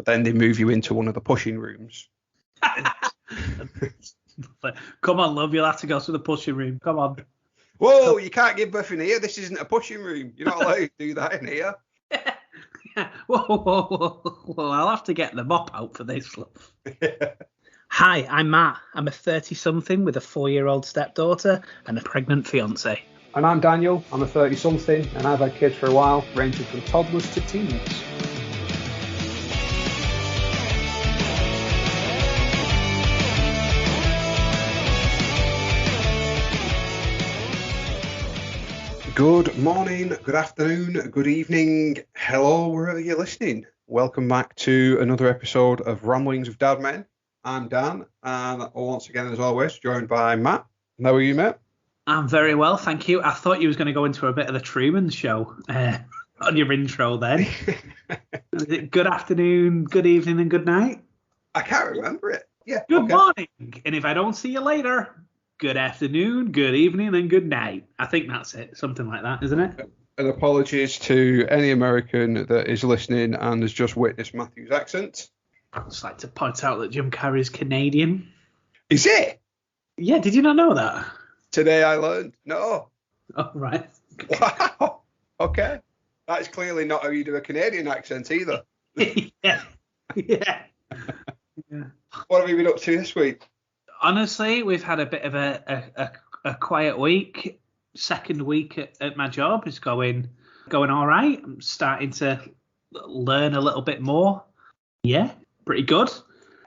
then they move you into one of the pushing rooms. Come on, love, you'll have to go to the pushing room. Come on. Whoa, you can't give birth in here. This isn't a pushing room. You're not allowed to do that in here. Whoa, I'll have to get the mop out for this, love. Hi, I'm Matt. I'm a 30-something with a 4-year-old stepdaughter and a pregnant fiancé. And I'm Daniel. I'm a 30-something, and I've had kids for a while, ranging from toddlers to teens. Good morning, good afternoon, good evening, hello, wherever you're listening. Welcome back to another episode of Ramblings of Dad Men. I'm Dan, and once again, as always, joined by Matt. How are you, Matt? I'm very well, thank you. I thought you was going to go into a bit of the Truman Show on your intro then. Good afternoon, good evening, and good night. I can't remember it. Yeah. Good morning, and if I don't see you later, good afternoon, good evening, and good night. I think that's it. Something like that, isn't it? And apologies to any American that is listening and has just witnessed Matthew's accent. I'd just like to point out that Jim Carrey's Canadian. Is it? Yeah, did you not know that? Today I learned. No. Oh, right. Wow. Okay. That's clearly not how you do a Canadian accent either. Yeah. What have you been up to this week? Honestly, we've had a bit of a quiet week. Second week at my job is going all right. I'm starting to learn a little bit more. Yeah, pretty good.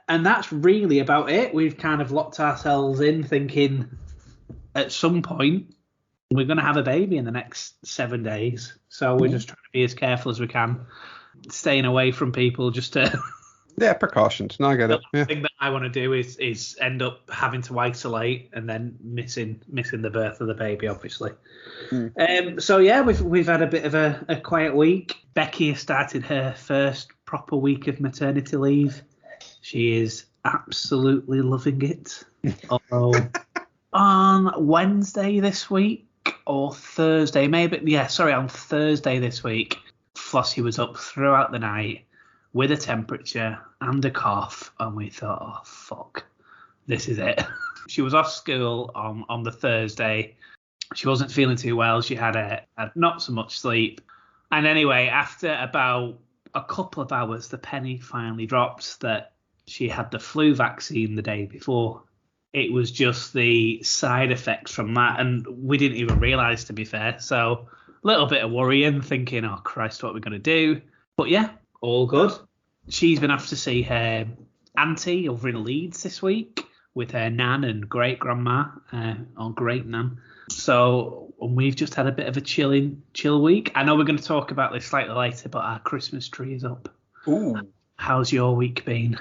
And that's really about it. We've kind of locked ourselves in thinking at some point we're going to have a baby in the next 7 days. So we're just trying to be as careful as we can, staying away from people just to... Yeah, precautions. No, I get it. The thing that I want to do is end up having to isolate and then missing the birth of the baby, obviously. So yeah, we've had a bit of a quiet week. Becky has started her first proper week of maternity leave. She is absolutely loving it. Although on Wednesday this week or Thursday, on Thursday this week, Flossie was up throughout the night with a temperature and a cough, and we thought, oh, fuck, this is it. She was off school on the Thursday. She wasn't feeling too well. She had not so much sleep. And anyway, after about a couple of hours, the penny finally dropped that she had the flu vaccine the day before. It was just the side effects from that, and we didn't even realise, to be fair. So a little bit of worrying, thinking, oh, Christ, what are we going to do? But yeah, all good. She's been asked to see her auntie over in Leeds this week with her nan and great grandma, or great nan. So we've just had a bit of a chill week. I know we're going to talk about this slightly later, but our Christmas tree is up. Ooh. How's your week been?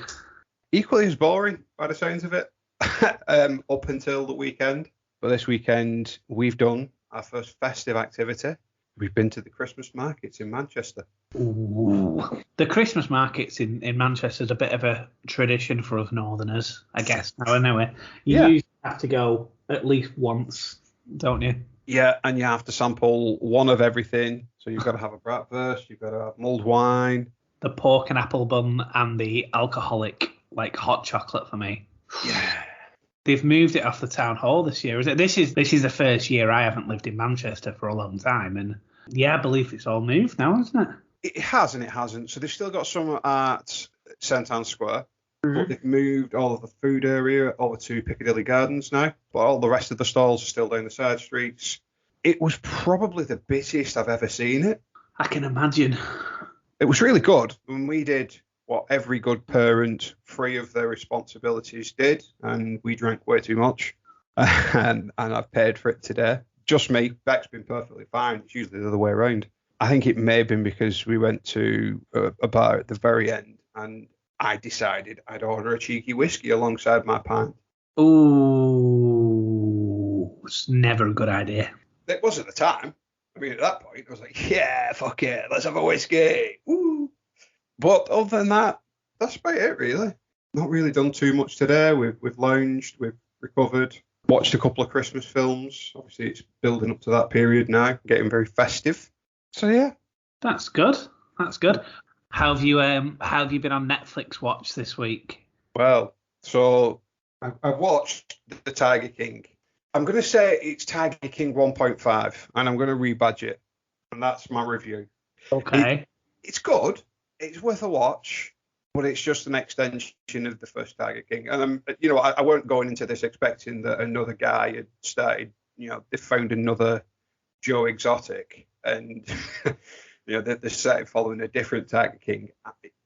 Equally as boring by the sounds of it, up until the weekend. But this weekend, we've done our first festive activity. We've been to the Christmas markets in Manchester. Ooh. The Christmas markets in Manchester is a bit of a tradition for us Northerners, I guess. Now I know it. You usually have to go at least once, don't you? Yeah, and you have to sample one of everything. So you've got to have a bratwurst, you've got to have mulled wine, the pork and apple bun, and the alcoholic, like hot chocolate for me. Yeah. They've moved it off the town hall this year. This is the first year I haven't lived in Manchester for a long time, and yeah, I believe it's all moved now, isn't it? It has and it hasn't. So they've still got some at St Anne's Square, but they've moved all of the food area over to Piccadilly Gardens now. But all the rest of the stalls are still down the side streets. It was probably the busiest I've ever seen it. I can imagine. It was really good. When we did what every good parent, free of their responsibilities, did, and we drank way too much, and I've paid for it today. Just me. Beck's been perfectly fine. It's usually the other way around. I think it may have been because we went to a bar at the very end, and I decided I'd order a cheeky whiskey alongside my pint. Ooh, it's never a good idea. It was at the time. I mean, at that point, I was like, yeah, fuck it, let's have a whiskey. Woo. But other than that, that's about it, really. Not really done too much today. We've lounged, we've recovered, watched a couple of Christmas films. Obviously, it's building up to that period now, getting very festive. So, yeah. That's good. How have you been on Netflix watch this week? Well, so I watched The Tiger King. I'm going to say it's Tiger King 1.5, and I'm going to rebadge it, and that's my review. Okay. It's good. It's worth a watch, but it's just an extension of the first Tiger King. And I weren't going into this expecting that another guy had started. They found another Joe Exotic, and they started following a different Tiger King.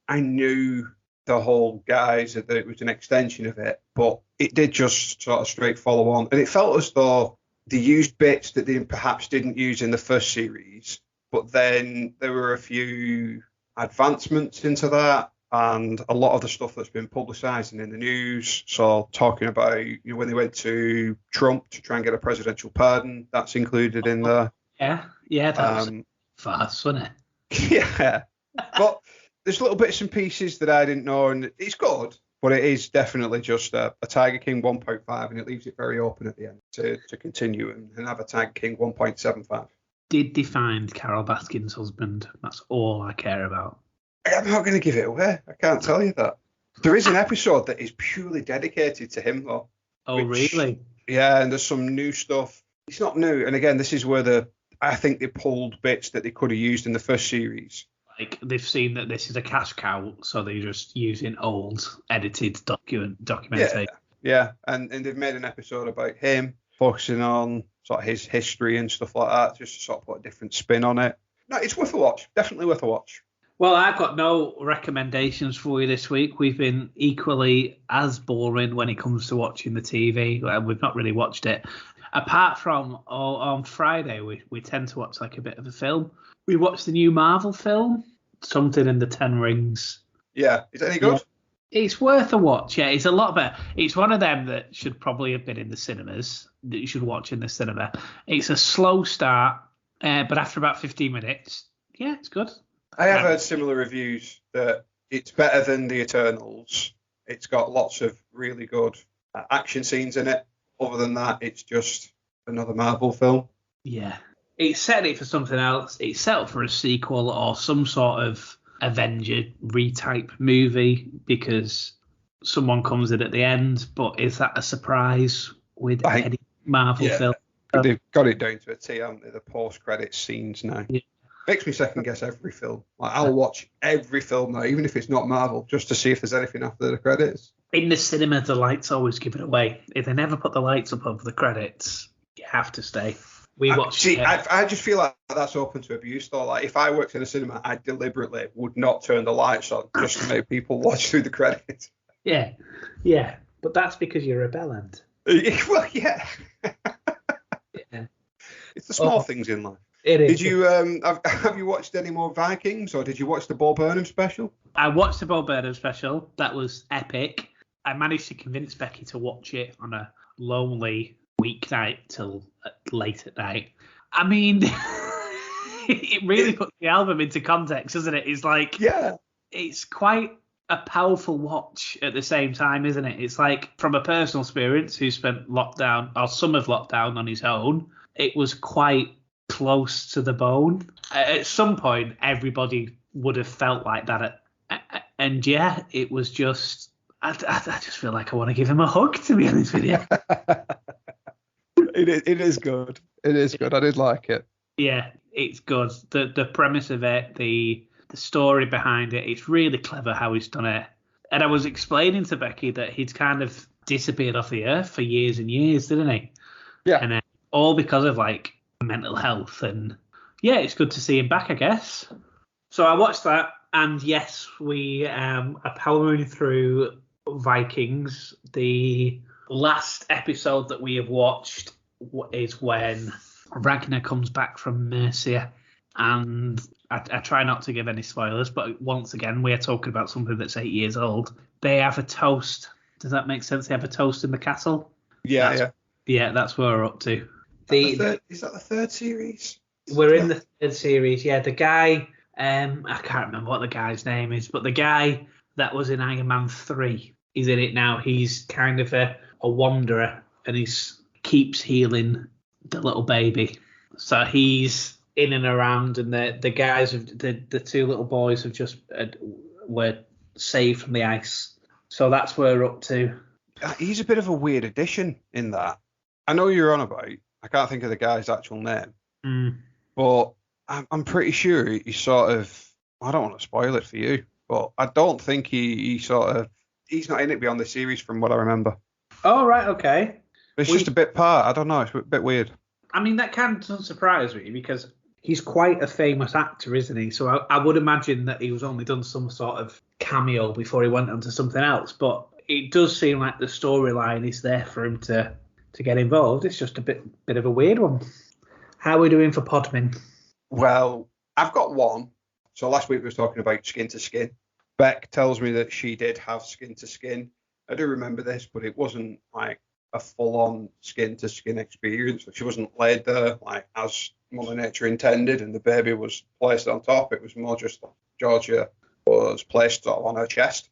I knew the whole guys that it was an extension of it, but it did just sort of straight follow on, and it felt as though they used bits that they perhaps didn't use in the first series, but then there were a few advancements into that, and a lot of the stuff that's been publicised and in the news. So talking about when they went to Trump to try and get a presidential pardon, that's included in there. Yeah, that was fast, wasn't it? Yeah, but there's little bits and pieces that I didn't know, and it's good, but it is definitely just a Tiger King 1.5, and it leaves it very open at the end to continue and have a Tiger King 1.75. Did they find Carol Baskin's husband? That's all I care about. I'm not going to give it away. I can't tell you that. There is an episode that is purely dedicated to him, though. Oh, really? Yeah, and there's some new stuff. It's not new, and again, this is where I think they pulled bits that they could have used in the first series. Like, they've seen that this is a cash cow, so they're just using old edited documentation. Yeah, and they've made an episode about him, focusing on sort of his history and stuff like that, just to sort of put a different spin on it. No, it's worth a watch. Definitely worth a watch. Well, I've got no recommendations for you this week. We've been equally as boring when it comes to watching the TV. We've not really watched it. Apart from on Friday, we tend to watch like a bit of a film. We watched the new Marvel film, Something in the Ten Rings. Yeah, is it any good? Yeah. It's worth a watch. Yeah, it's a lot better. It's one of them that should probably have been in the cinemas, that you should watch in the cinema. It's a slow start, but after about 15 minutes, yeah, it's good. I have heard similar reviews that it's better than The Eternals. It's got lots of really good action scenes in it. Other than that, it's just another Marvel film. Yeah. It's setting it for something else. It's set up for a sequel or some sort of Avenger retype movie because someone comes in at the end. But is that a surprise with any Marvel film? They've got it down to a T, haven't they? The post-credit scenes now. Yeah. Makes me second guess every film. Like, I'll watch every film now, even if it's not Marvel, just to see if there's anything after the credits. In the cinema, the lights always give it away. If they never put the lights up over the credits, you have to stay. I just feel like that's open to abuse, though. Like, if I worked in a cinema, I deliberately would not turn the lights on just to make people watch through the credits. Yeah, but that's because you're rebellant. Well, yeah. It's the small things in life. It is. Did you have you watched any more Vikings, or did you watch the Bo Burnham special? I watched the Bo Burnham special. That was epic. I managed to convince Becky to watch it on a lonely weeknight till late at night. I mean, it really puts the album into context, doesn't it? It's like, it's quite a powerful watch at the same time, isn't it? It's like, from a personal experience, who spent lockdown or some of lockdown on his own, it was quite close to the bone. At some point, everybody would have felt like that. And yeah, it was just, I just feel like I want to give him a hug, to be honest with you. It is good. It is good. I did like it. Yeah, it's good. The premise of it, the story behind it, it's really clever how he's done it. And I was explaining to Becky that he'd kind of disappeared off the earth for years and years, didn't he? Yeah. And all because of like mental health. And yeah, it's good to see him back, I guess. So I watched that, and yes, we are powering through Vikings. The last episode that we have watched is when Ragnar comes back from Mercia, and I try not to give any spoilers, but once again, we are talking about something that's 8 years old. They have a toast. Does that make sense? They have a toast in the castle? Yeah. Yeah, that's where we're up to. Is that the third series? We're in the third series, yeah. The guy, I can't remember what the guy's name is, but the guy that was in Iron Man 3 is in it now. He's kind of a wanderer, and he keeps healing the little baby. So he's in and around, and the guys have the two little boys have just were saved from the ice. So that's where we're up to. He's a bit of a weird addition in that. I know you're on about. I can't think of the guy's actual name, but I'm pretty sure he's sort of. I don't want to spoil it for you, but I don't think he's not in it beyond the series from what I remember. Oh right, okay. It's just a bit part. I don't know. It's a bit weird. I mean, that kind of doesn't surprise me because he's quite a famous actor, isn't he? So I would imagine that he was only done some sort of cameo before he went on to something else. But it does seem like the storyline is there for him to get involved. It's just a bit of a weird one. How are we doing for Podmin? Well, I've got one. So last week we were talking about skin to skin. Beck tells me that she did have skin to skin. I do remember this, but it wasn't like a full-on skin-to-skin experience. She wasn't laid there like as Mother Nature intended, and the baby was placed on top. It was more just like Georgia was placed sort of on her chest.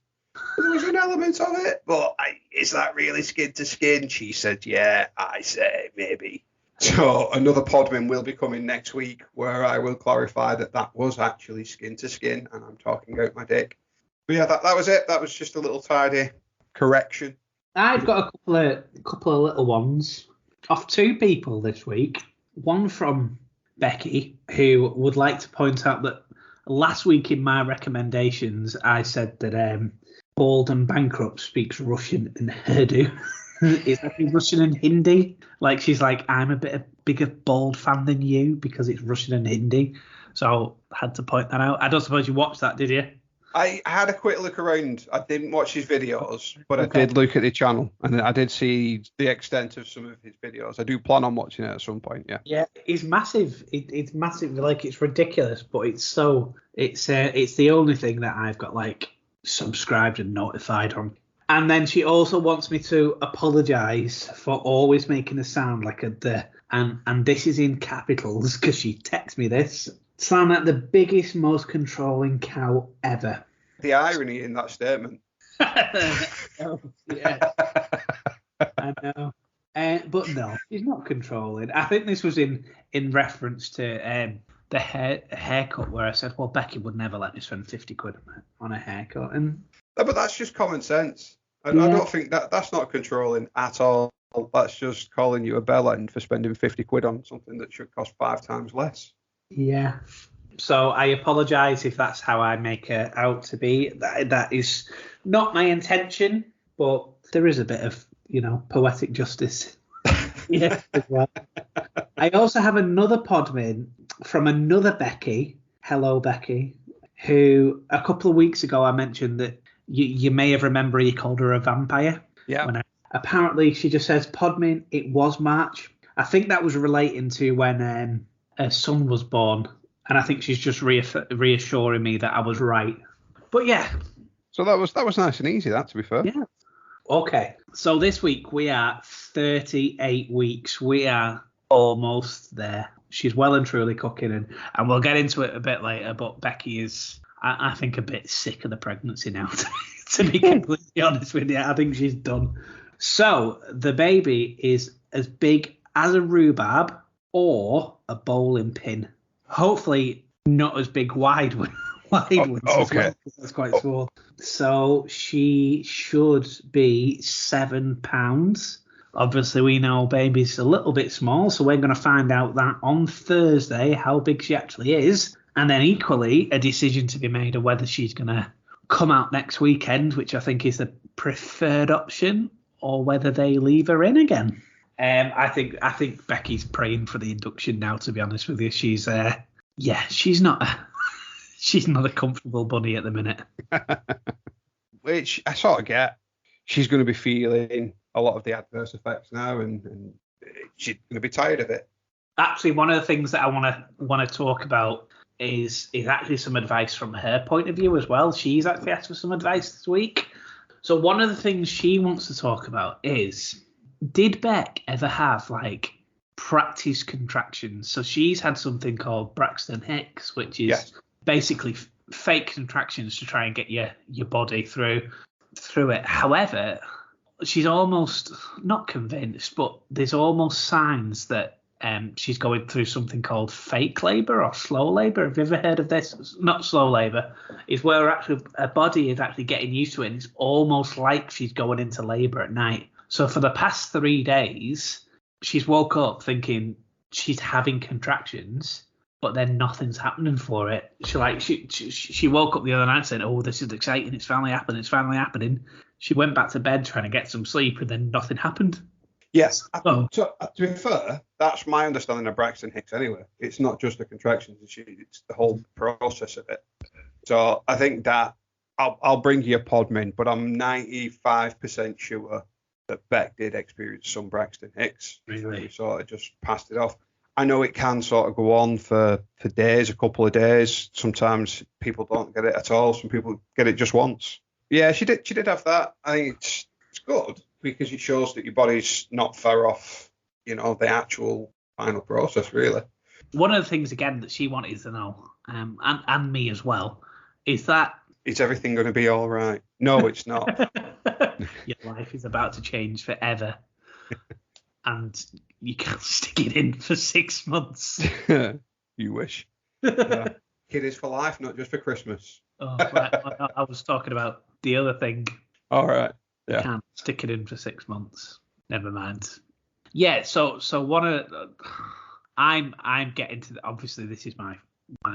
There was an element of it, but is that really skin-to-skin? She said, yeah, I say maybe. So another Podman will be coming next week where I will clarify that was actually skin-to-skin, and I'm talking out my dick. But yeah, that was it. That was just a little tidy correction. I've got a couple of little ones off two people this week. One from Becky, who would like to point out that last week in my recommendations, I said that Bald and Bankrupt speaks Russian and Urdu. It's actually Russian and Hindi. Like, she's like, I'm a bigger Bald fan than you because it's Russian and Hindi. So I had to point that out. I don't suppose you watched that, did you? I had a quick look around. I didn't watch his videos, but I did look at the channel, and I did see the extent of some of his videos. I do plan on watching it at some point, yeah. Yeah, it's massive. It's massive. Like, it's ridiculous, but it's the only thing that I've got, like, subscribed and notified on. And then she also wants me to apologise for always making a sound like and this is in capitals because she texted me this. Sound like the biggest, most controlling cow ever. The irony in that statement. Oh, yeah. I know. But no, he's not controlling. I think this was in reference to the haircut where I said, well, Becky would never let me spend 50 quid on a haircut. And no, but that's just common sense. I don't think that's not controlling at all. That's just calling you a bell end for spending 50 quid on something that should cost 5 times less. Yeah. So I apologise if that's how I make her out to be. That is not my intention, but there is a bit of, poetic justice. Yeah, as well. I also have another Podmin from another Becky. Hello, Becky. Who a couple of weeks ago I mentioned that you may have remembered you called her a vampire. Yeah. Apparently she just says Podmin. It was March. I think that was relating to when her son was born, and I think she's just reassuring me that I was right. But yeah. So that was nice and easy, that, to be fair. Yeah. Okay. So this week we are 38 weeks. We are almost there. She's well and truly cooking, and we'll get into it a bit later. But Becky is, I think, a bit sick of the pregnancy now. To be completely honest with you, I think she's done. So the baby is as big as a rhubarb or a bowling pin. Hopefully not as big wide ones as well, because that's quite small. So she should be 7 pounds. Obviously, we know baby's a little bit small, so we're going to find out that on Thursday how big she actually is. And then equally, a decision to be made of whether she's going to come out next weekend, which I think is the preferred option, or whether they leave her in again. I think Becky's praying for the induction now, to be honest with you. She's not a comfortable bunny at the minute. Which I sort of get. She's going to be feeling a lot of the adverse effects now, and she's going to be tired of it. Actually, one of the things that I want to talk about is actually some advice from her point of view as well. She's actually asked for some advice this week. So one of the things she wants to talk about is, did Beck ever have like practice contractions? So she's had something called Braxton Hicks, which is basically fake contractions to try and get your body through it. However, she's almost not convinced, but there's almost signs that she's going through something called fake labour or slow labour. Have you ever heard of this? Not slow labour. It's where her body is actually getting used to it, and it's almost like she's going into labour at night. So for the past 3 days, she's woke up thinking she's having contractions, but then nothing's happening for it. She woke up the other night saying, "Oh, this is exciting! It's finally happening! It's finally happening." She went back to bed trying to get some sleep, and then nothing happened. Yes. So, to be fair, that's my understanding of Braxton Hicks anyway. It's not just the contractions, it's the whole process of it. So I think that I'll bring you a Podmin, but I'm 95% sure that Beck did experience some Braxton Hicks. Really? We sort of just passed it off. I know it can sort of go on for days, a couple of days. Sometimes people don't get it at all. Some people get it just once. Yeah, she did have that. I think it's good, because it shows that your body's not far off, the actual final process, really. One of the things, again, that she wanted to know, and me as well, is that... Is everything going to be all right? No, it's not. Your life is about to change forever. And you can't stick it in for 6 months. You wish. Kid is for life, not just for Christmas. Oh, right. I was talking about the other thing. All right. Yeah. You can't stick it in for 6 months. Never mind. Yeah. So I'm getting to obviously this is my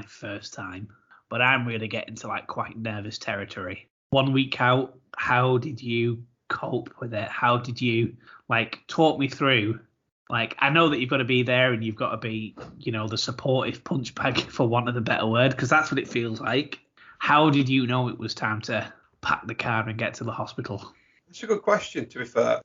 first time, but I'm really getting to quite nervous territory. 1 week out, how did you cope with it? How did you talk me through? I know that you've got to be there and you've got to be, the supportive punch bag, for want of a better word, because that's what it feels like. How did you know it was time to pack the car and get to the hospital? That's a good question, to be fair.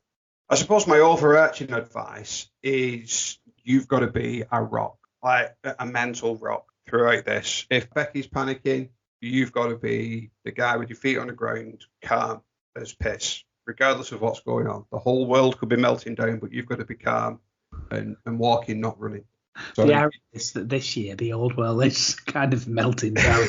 I suppose my overarching advice is you've got to be a rock, a mental rock throughout this. If Becky's panicking, you've got to be the guy with your feet on the ground, calm as piss, regardless of what's going on. The whole world could be melting down, but you've got to be calm and walking, not running. So the irony is that this year the old world is kind of melting down.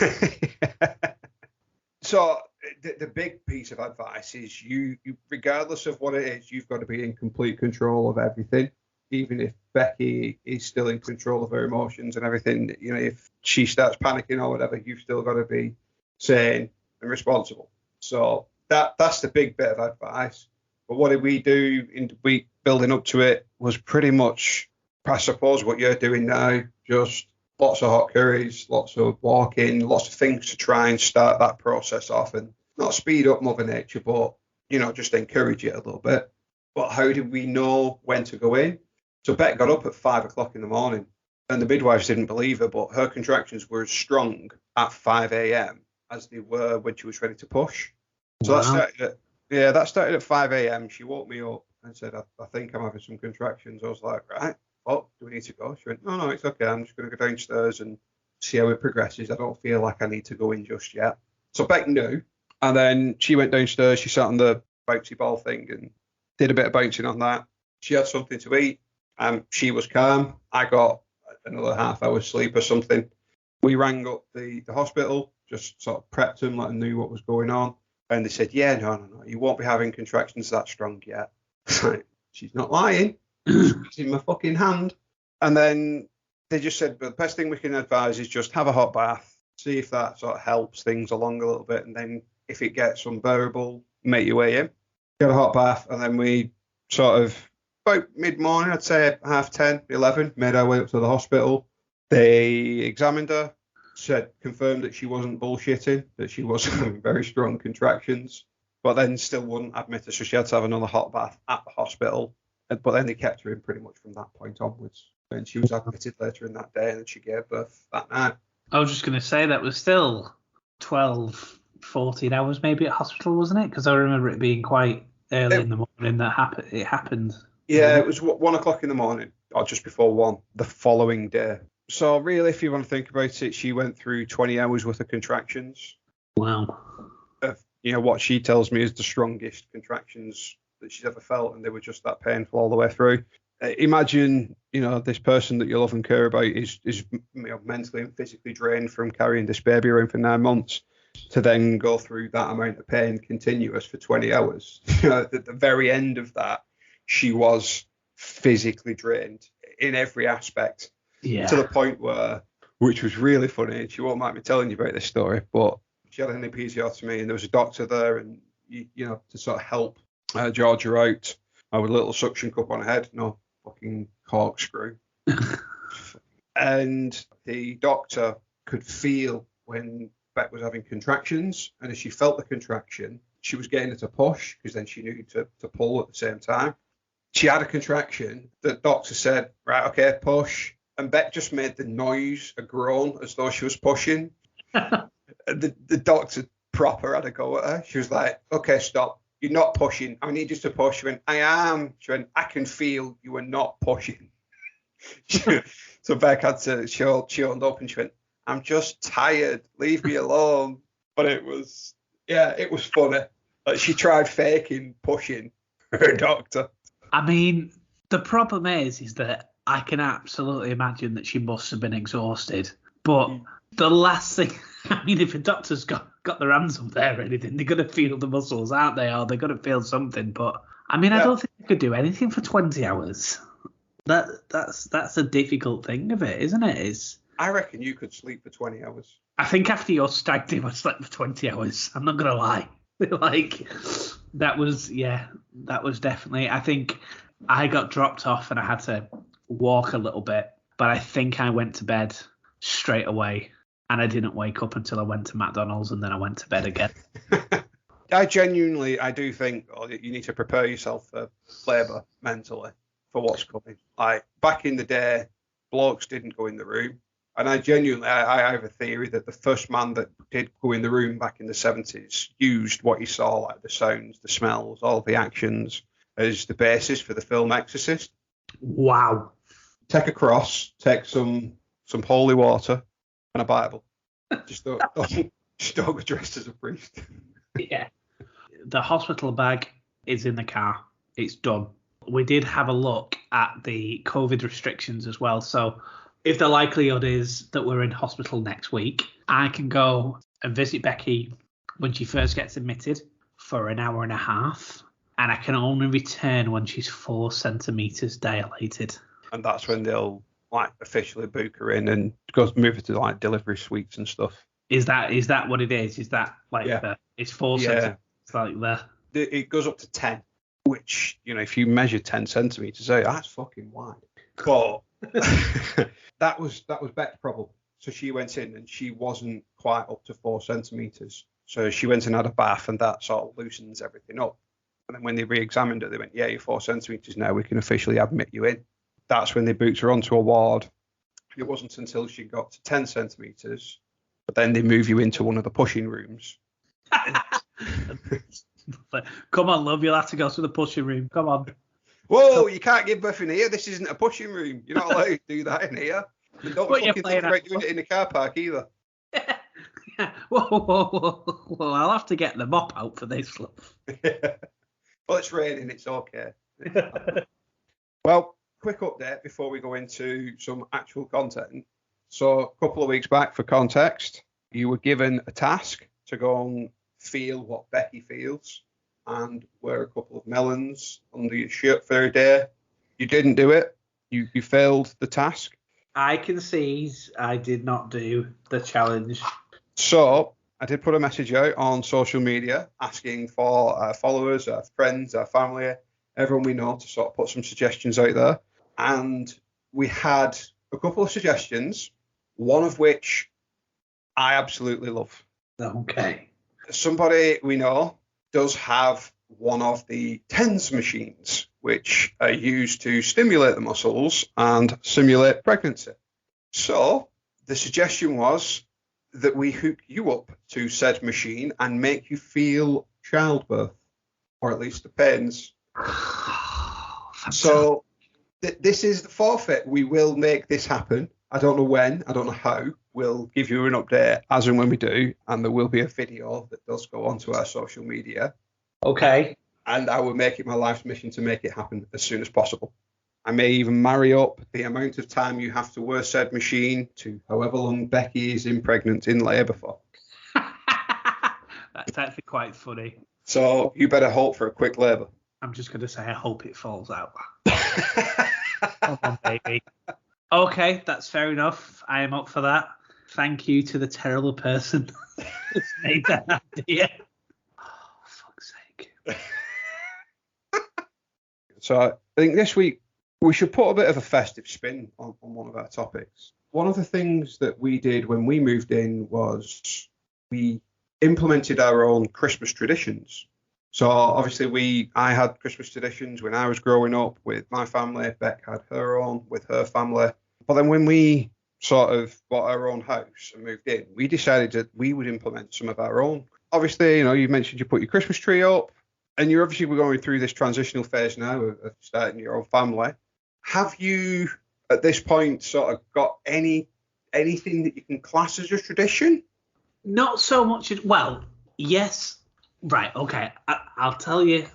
So the big piece of advice is you, regardless of what it is, you've got to be in complete control of everything. Even if Becky is still in control of her emotions and everything, if she starts panicking or whatever, you've still got to be sane and responsible. So that's the big bit of advice. But what did we do in the week building up to it was pretty much, I suppose, what you're doing now, just lots of hot curries, lots of walking, lots of things to try and start that process off and not speed up Mother Nature, but, just encourage it a little bit. But how did we know when to go in? So Beck got up at 5 o'clock in the morning and the midwives didn't believe her, but her contractions were as strong at 5 a.m. as they were when she was ready to push. So wow. that started at 5 a.m. She woke me up and said, I think I'm having some contractions. I was like, right, well, do we need to go? She went, no, it's okay. I'm just going to go downstairs and see how it progresses. I don't feel like I need to go in just yet. So Beck knew. And then she went downstairs. She sat on the bouncy ball thing and did a bit of bouncing on that. She had something to eat. She was calm. I got another half hour sleep or something. We rang up the hospital, just sort of prepped them, let them know what was going on. And they said, yeah, no, you won't be having contractions that strong yet. She's not lying. It's in my fucking hand. And then they just said, but the best thing we can advise is just have a hot bath, see if that sort of helps things along a little bit. And then if it gets unbearable, make your way in. Get a hot bath. And then we sort of, about mid-morning, I'd say 10:30, 11, made our way up to the hospital. They examined her, confirmed that she wasn't bullshitting, that she was having very strong contractions, but then still wouldn't admit her, so she had to have another hot bath at the hospital. But then they kept her in pretty much from that point onwards. And she was admitted later in that day, and then she gave birth that night. I was just going to say that was still 12, 14 hours maybe at hospital, wasn't it? Because I remember it being quite early in the morning that it happened. Yeah, it was 1 o'clock in the morning, or just before 1, the following day. So really, if you want to think about it, she went through 20 hours worth of contractions. Wow. What she tells me is the strongest contractions that she's ever felt, and they were just that painful all the way through. Imagine, this person that you love and care about is mentally and physically drained from carrying this baby around for 9 months, to then go through that amount of pain continuous for 20 hours. At the very end of that, she was physically drained. in every aspect. Yeah. To the point where, which was really funny, and she won't mind me telling you about this story, but she had an episiotomy and there was a doctor there, and you know, to sort of help Georgia out with a little suction cup on her head, no fucking corkscrew. And the doctor could feel when Beck was having contractions, and as she felt the contraction, she was getting her to push, because then she knew to pull at the same time. She had a contraction. The doctor said, right, okay, push. And Beck just made the noise, a groan, as though she was pushing. The doctor proper had a go at her. She was like, okay, stop. You're not pushing. I need you to push. She went, I am. She went, I can feel you are not pushing. So Beck had to, she owned up and she went, I'm just tired. Leave me alone. But it was funny. Like, she tried faking pushing her doctor. I mean, the problem is that I can absolutely imagine that she must have been exhausted. But the last thing, I mean, if a doctor's got their hands up there or anything, they're going to feel the muscles, aren't they? Or they're going to feel something. But, I mean, I don't think they could do anything for 20 hours. That's a difficult thing of it, isn't it? I reckon you could sleep for 20 hours. I think after your stag do, I slept for 20 hours. I'm not going to lie. Like, that was definitely, I think I got dropped off and I had to walk a little bit, but I think I went to bed straight away and I didn't wake up until I went to McDonald's, and then I went to bed again. I do think you need to prepare yourself for labour mentally for what's coming. Like, back in the day, blokes didn't go in the room. And I have a theory that the first man that did go in the room back in the 70s used what he saw, like the sounds, the smells, all the actions, as the basis for the film Exorcist. Wow. Take a cross, take some holy water and a Bible. Just don't go dressed as a priest. Yeah. The hospital bag is in the car. It's done. We did have a look at the COVID restrictions as well. So if the likelihood is that we're in hospital next week, I can go and visit Becky when she first gets admitted for an hour and a half, and I can only return when she's 4 centimeters dilated. And that's when they'll officially book her in and move her to delivery suites and stuff. Is that what it is? Is that it's 4 centimeters? Like that. It goes up to 10, which, if you measure 10 centimeters out, that's fucking wide. But that was Beck's problem. So she went in and she wasn't quite up to 4 centimeters. So she went and had a bath, and that sort of loosens everything up. And then when they re-examined her, they went, yeah, you're 4 centimeters now. We can officially admit you in. That's when they booked her onto a ward. It wasn't until she got to 10 centimeters, but then they move you into one of the pushing rooms. Come on, love, you'll have to go to the pushing room. Come on. Whoa, you can't give birth in here. This isn't a pushing room. You're not allowed to do that in here. And don't fucking think about doing it in the car park either. Whoa. Well, I'll have to get the mop out for this, love. Well, it's raining. It's okay. Well, quick update before we go into some actual content. So a couple of weeks back, for context, you were given a task to go and feel what Becky feels and wear a couple of melons under your shirt for a day. You didn't do it. You failed the task. I concede I did not do the challenge. So I did put a message out on social media asking for our followers, our friends, our family, everyone we know to sort of put some suggestions out there. And we had a couple of suggestions, one of which I absolutely love. Okay. Somebody we know does have one of the TENS machines, which are used to stimulate the muscles and simulate pregnancy. So the suggestion was that we hook you up to said machine and make you feel childbirth, or at least the pains. So this is the forfeit. We will make this happen. I don't know when, I don't know how. We'll give you an update as and when we do, and there will be a video that does go onto our social media. Okay. And I will make it my life's mission to make it happen as soon as possible. I may even marry up the amount of time you have to wear said machine to however long Becky is pregnant in labour for. That's actually quite funny. So you better hope for a quick labour. I'm just going to say I hope it falls out. Come on, baby. Okay, that's fair enough. I am up for that. Thank you to the terrible person who's made that idea. Oh, fuck's sake. So I think this week we should put a bit of a festive spin on one of our topics. One of the things that we did when we moved in was we implemented our own Christmas traditions. So obviously I had Christmas traditions when I was growing up with my family. Beck had her own with her family. But then when we sort of bought our own house and moved in, we decided that we would implement some of our own. Obviously, you mentioned you put your Christmas tree up, and you're obviously we're going through this transitional phase now of starting your own family. Have you, at this point, sort of got anything that you can class as a tradition? Not so much. Well, yes. Right. Okay. I'll tell you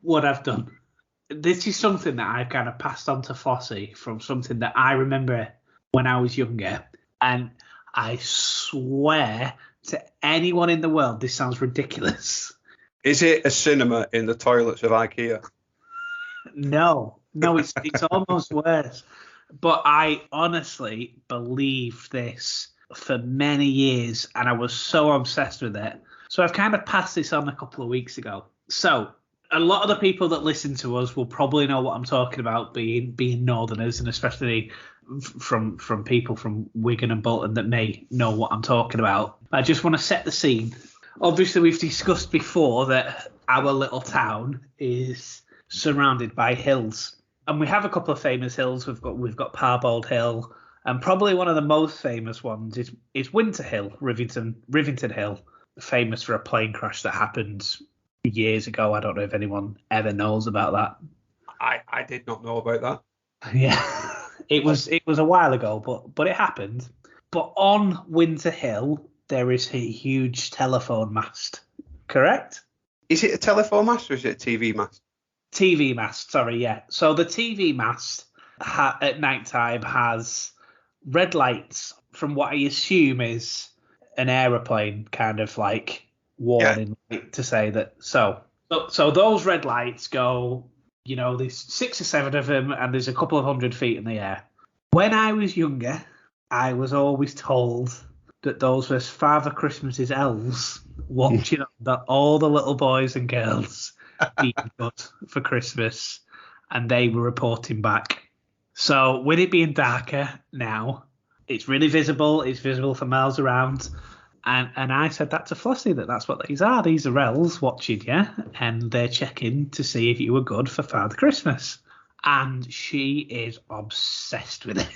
what I've done. This is something that I've kind of passed on to Flossie from something that I remember when I was younger. And I swear to anyone in the world, this sounds ridiculous. Is it a cinema in the toilets of IKEA? No, it's almost worse. But I honestly believed this for many years, and I was so obsessed with it. So I've kind of passed this on a couple of weeks ago. So a lot of the people that listen to us will probably know what I'm talking about, being Northerners, and especially from people from Wigan and Bolton that may know what I'm talking about. I just want to set the scene. Obviously, we've discussed before that our little town is surrounded by hills, and we have a couple of famous hills. We've got Parbold Hill, and probably one of the most famous ones is Winter Hill, Rivington Hill, famous for a plane crash that happened years ago. I don't know if anyone ever knows about that. I did not know about that. Yeah, it was a while ago, but it happened. But on Winter Hill there is a huge telephone mast. Correct? Is it a telephone mast or is it a TV mast? TV mast, sorry, yeah. So the TV mast at night time has red lights from what I assume is an aeroplane kind of like warning light to say that. So those red lights go, there's 6 or 7 of them and there's a couple of 100 feet in the air. When I was younger, I was always told that those were Father Christmas's elves watching all the little boys and girls being good for Christmas, and they were reporting back. So with it being darker now, it's really visible. It's visible for miles around. And I said that to Flossie, that's what these are. These are elves watching you, and they're checking to see if you were good for Father Christmas. And she is obsessed with it.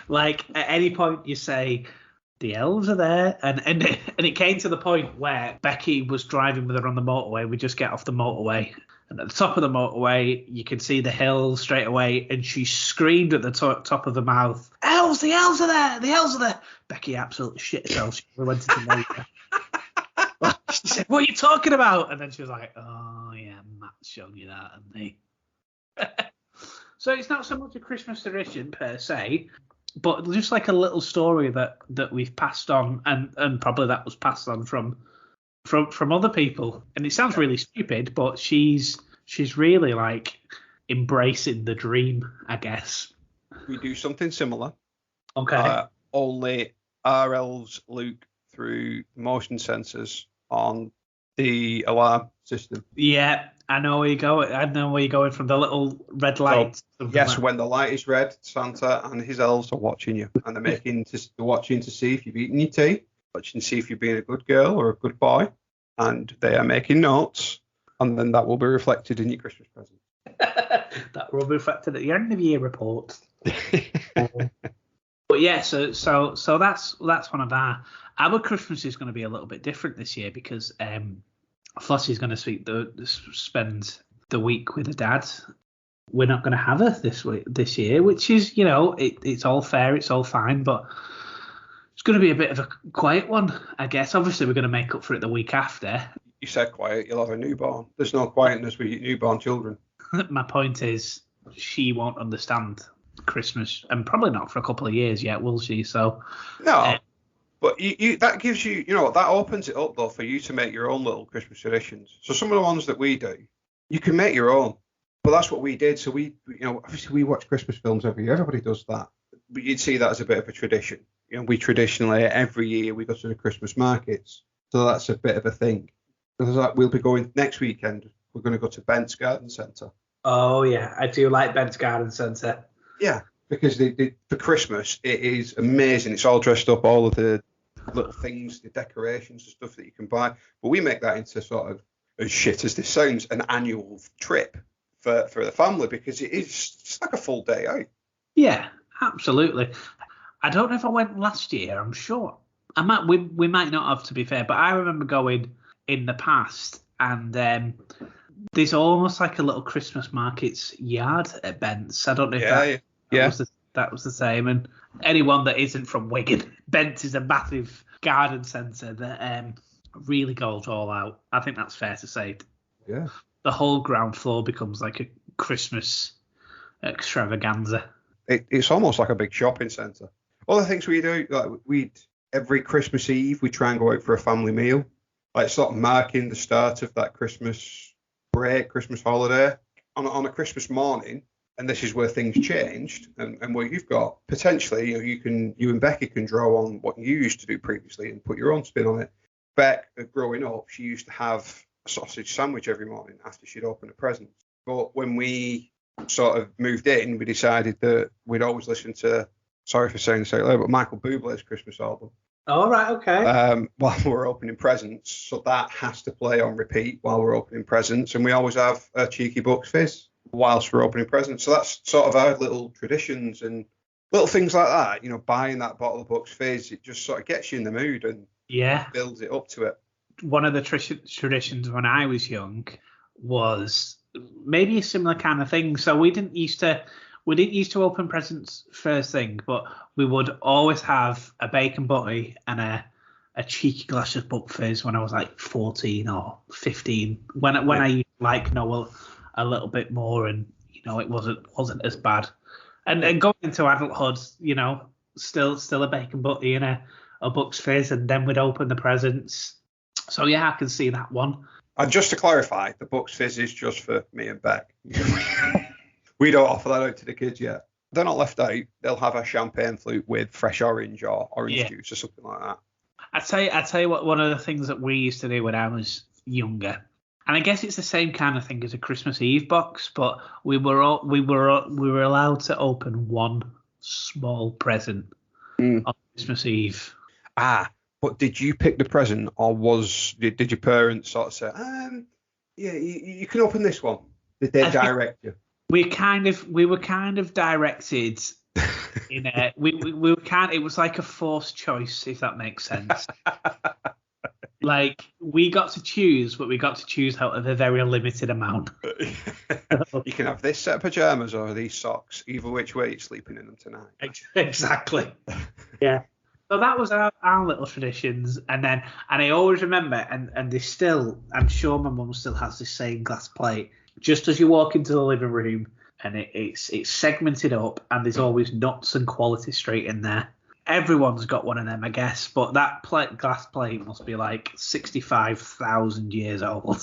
like at any point you say, the elves are there, and it came to the point where Becky was driving with her on the motorway. We just get off the motorway, and at the top of the motorway you can see the hills straight away, and she screamed at the top of her mouth, "Elves! The elves are there! The elves are there!" Becky absolutely shit herself. She went into the motor. She said, "What are you talking about?" And then she was like, "Oh yeah, Matt's shown you that, and they." So it's not so much a Christmas tradition per se, but just like a little story that we've passed on, and probably that was passed on from other people. And it sounds really stupid, but she's really like embracing the dream, I guess. We do something similar. Okay. Only our elves look through motion sensors on the alarm system. Yeah, I know where you're going. I know where you're going from the little red light. So, yes, when the light is red, Santa and his elves are watching you, and they're watching to see if you've eaten your tea, watching to see if you're being a good girl or a good boy, and they are making notes, and then that will be reflected in your Christmas present. That will be reflected at the end of your year report. But yeah, so that's one of our Christmas is going to be a little bit different this year because Flossie's going to spend the week with her dad. We're not going to have her this year, which is, it's all fair, it's all fine, but it's going to be a bit of a quiet one, I guess. Obviously, we're going to make up for it the week after. You said quiet, you'll have a newborn. There's no quietness with your newborn children. My point is, she won't understand Christmas, and probably not for a couple of years yet, will she? So no. But you that gives you, that opens it up, though, for you to make your own little Christmas traditions. So some of the ones that we do, you can make your own. But that's what we did. So obviously we watch Christmas films every year. Everybody does that. But you'd see that as a bit of a tradition. We traditionally, every year, we go to the Christmas markets. So that's a bit of a thing. We'll be going next weekend. We're going to go to Bent's Garden Centre. Oh, yeah. I do like Bent's Garden Centre. Yeah, because for Christmas, it is amazing. It's all dressed up, all of the little things, the decorations and stuff that you can buy. But we make that into sort of, as shit as this sounds, an annual trip for the family, because it's like a full day out. Yeah, absolutely. I don't know if I went last year. I'm sure I might. We might not have, to be fair, but I remember going in the past, and there's almost like a little Christmas markets yard at Bent's. I don't know if that was the same. And anyone that isn't from Wigan, Bent's is a massive garden centre that really goes all out. I think that's fair to say. Yeah. The whole ground floor becomes like a Christmas extravaganza. It's almost like a big shopping centre. Other things we do, like every Christmas Eve, we try and go out for a family meal, like sort of marking the start of that Christmas break, Christmas holiday on a Christmas morning. And this is where things changed, and where you've got potentially, you and Becky can draw on what you used to do previously and put your own spin on it. Beck, growing up, she used to have a sausage sandwich every morning after she'd open a present. But when we sort of moved in, we decided that we'd always listen to, sorry for saying this out loud, but Michael Bublé's Christmas album. All right, okay. While we're opening presents, so that has to play on repeat while we're opening presents, and we always have a cheeky Bucks fizz whilst we're opening presents. So that's sort of our little traditions and little things like that. Buying that bottle of Bucks fizz, it just sort of gets you in the mood and builds it up to it. One of the traditions when I was young was maybe a similar kind of thing. So we didn't used to open presents first thing, but we would always have a bacon butty and a cheeky glass of Buck fizz when I was like 14 or 15. When I used to like Noel a little bit more, and it wasn't as bad. And going into adulthood, still a bacon butty and a Bucks fizz, and then we'd open the presents. So yeah, I can see that one. And just to clarify, the Bucks fizz is just for me and Beck. We don't offer that out to the kids yet. They're not left out. They'll have a champagne flute with fresh orange or orange juice or something like that. I tell you what, one of the things that we used to do when I was younger, and I guess it's the same kind of thing as a Christmas Eve box, but we were allowed to open one small present on Christmas Eve. But did you pick the present, or did your parents sort of say, you can open this one? Did they direct you? We were kind of directed in a it was like a forced choice, if that makes sense. Like, we got to choose, but we got to choose out of a very limited amount. You can have this set of pajamas or these socks, either which way you're sleeping in them tonight. Exactly. Yeah. So that was our little traditions, and I always remember, and there's still, I'm sure my mum still has this same glass plate. Just as you walk into the living room, and it's segmented up, and there's always nuts and Quality Street in there. Everyone's got one of them, I guess, but that glass plate must be like 65,000 years old.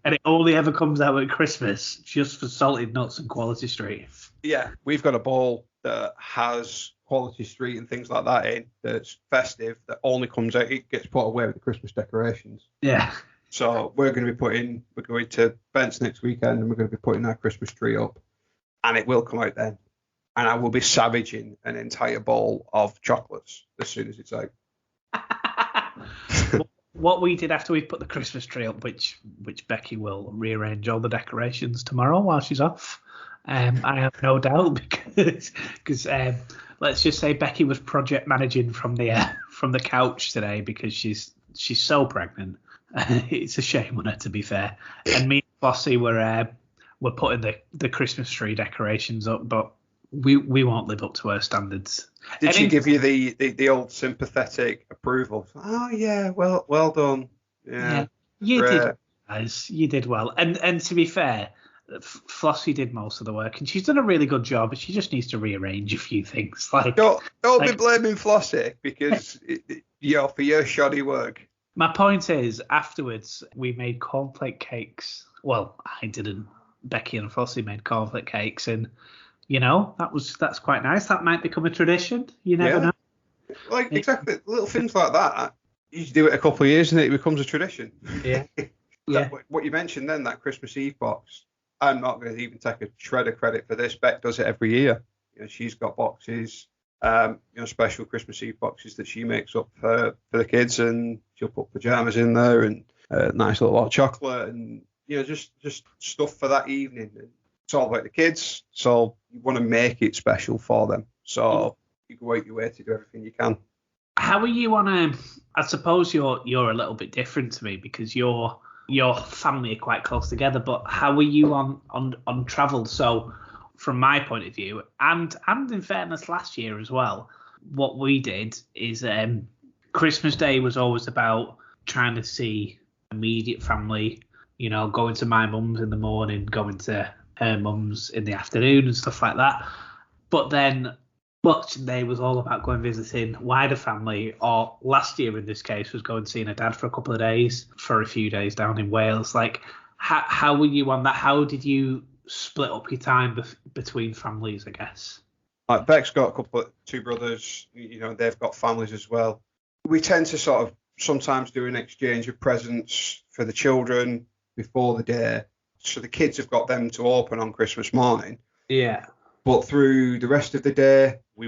And it only ever comes out at Christmas, just for salted nuts and Quality Street. Yeah, we've got a bowl that has Quality Street and things like that in, that's festive, that only comes out, it gets put away with the Christmas decorations. Yeah. So we're going to Bent's next weekend, and we're going to be putting our Christmas tree up, and it will come out then. And I will be savaging an entire bowl of chocolates as soon as it's out. What we did after we put the Christmas tree up, which Becky will rearrange all the decorations tomorrow while she's off. I have no doubt, because let's just say Becky was project managing from the couch today, because she's so pregnant. It's a shame on her, to be fair. And me and Flossie were putting the Christmas tree decorations up, but we won't live up to her standards. Did she give you the old sympathetic approval? Oh yeah, well done. Yeah, you did, guys. You did well. And to be fair, Flossie did most of the work, and she's done a really good job. But she just needs to rearrange a few things. Like, don't be blaming Flossie, because for your shoddy work. My point is, afterwards we made cornflake cakes. Well, I didn't. Becky and Fossey made cornflake cakes, and that's quite nice. That might become a tradition. You never know. Like, exactly, little things like that. You do it a couple of years and it becomes a tradition. Yeah. Yeah. What you mentioned then, that Christmas Eve box, I'm not going to even take a shred of credit for this. Beck does it every year. She's got boxes, special Christmas Eve boxes that she makes up for the kids, and she'll put pajamas in there and a nice little hot chocolate and, just stuff for that evening. It's all about the kids, so you want to make it special for them. So you go out your way to do everything you can. How are you on I suppose you're a little bit different to me because your family are quite close together, but how are you on travel? So from my point of view, and in fairness last year as well, what we did is Christmas Day was always about trying to see immediate family, going to my mum's in the morning, going to her mum's in the afternoon and stuff like that. But then Boxing Day was all about going visiting wider family, or last year in this case was going seeing a dad for a couple of days, for a few days down in Wales. Like, how were you on that? How did you split up your time between families, I guess? Like, Beck's got two brothers, they've got families as well. We tend to sort of sometimes do an exchange of presents for the children before the day, so the kids have got them to open on Christmas morning. Yeah. But through the rest of the day, we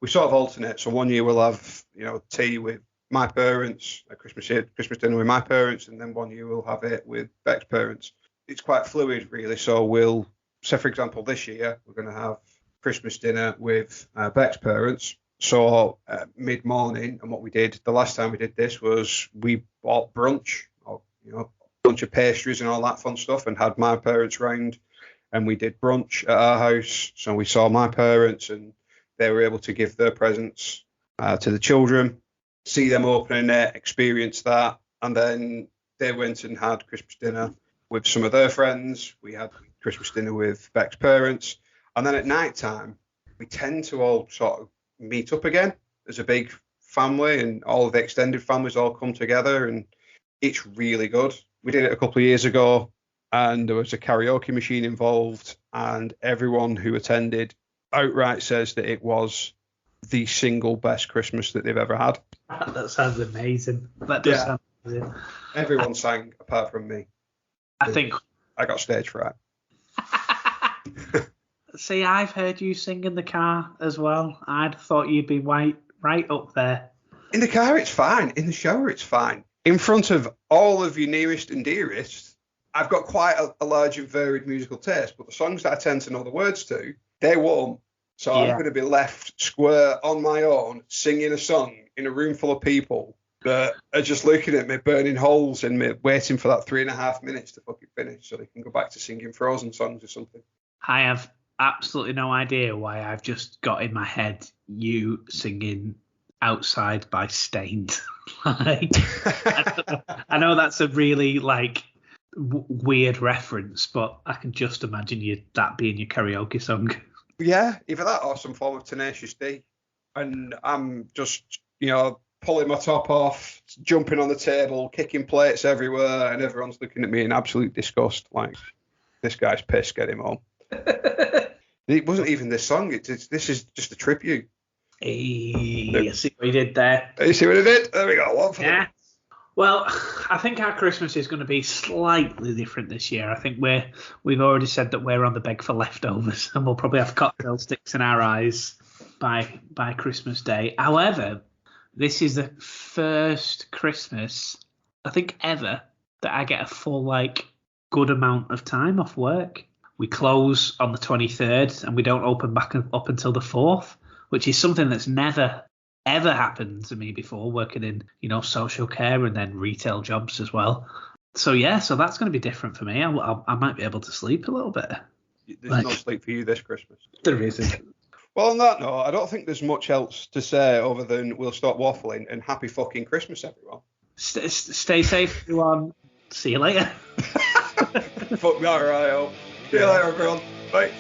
sort of alternate. So one year we'll have, tea with my parents, a Christmas dinner with my parents, and then one year we'll have it with Beck's parents. It's quite fluid, really. So we'll, say for example, this year we're going to have Christmas dinner with Beck's parents. So mid-morning, and what we did the last time we did this was we bought brunch, or, a bunch of pastries and all that fun stuff, and had my parents round. And we did brunch at our house. So we saw my parents and they were able to give their presents to the children, see them opening it, experience that. And then they went and had Christmas dinner with some of their friends. We had Christmas dinner with Beck's parents. And then at night time, we tend to all sort of meet up again as a big family, and all of the extended families all come together. And it's really good. We did it a couple of years ago, and there was a karaoke machine involved, and everyone who attended outright says that it was the single best Christmas that they've ever had. That sounds amazing. That does sound amazing. Everyone sang apart from me. I think I got stage fright. See, I've heard you sing in the car as well. I'd thought you'd be right up there. In the car, it's fine. In the shower, it's fine. In front of all of your nearest and dearest, I've got quite a large and varied musical taste, but the songs that I tend to know the words to, they won't. So I'm going to be left square on my own, singing a song in a room full of people that are just looking at me, burning holes in me, waiting for that 3.5 minutes to fucking finish so they can go back to singing Frozen songs or something. I have absolutely no idea why I've just got in my head you singing Outside by Stained. I know that's a really, weird reference, but I can just imagine that being your karaoke song. Yeah, either that or some form of Tenacious D. And I'm just, pulling my top off, jumping on the table, kicking plates everywhere, and everyone's looking at me in absolute disgust, like, this guy's pissed, get him home. It wasn't even this song, this is just a tribute. Hey, I see what you did there. You see what I did? There we go, one for them. Well, I think our Christmas is going to be slightly different this year. I think we've already said that we're on the beg for leftovers, and we'll probably have cocktail sticks in our eyes by Christmas Day. However, this is the first Christmas, I think, ever that I get a full, good amount of time off work. We close on the 23rd, and we don't open back up until the 4th, which is something that's never ever happened to me before, working in social care and then retail jobs as well. So so that's going to be different for me. I might be able to sleep a little bit. There's no sleep for you this Christmas. There isn't. Well, on that note, I don't think there's much else to say other than we'll stop waffling and happy fucking Christmas, everyone. Stay safe, everyone. See you later. Fuck me, alright. See you later, everyone. Bye.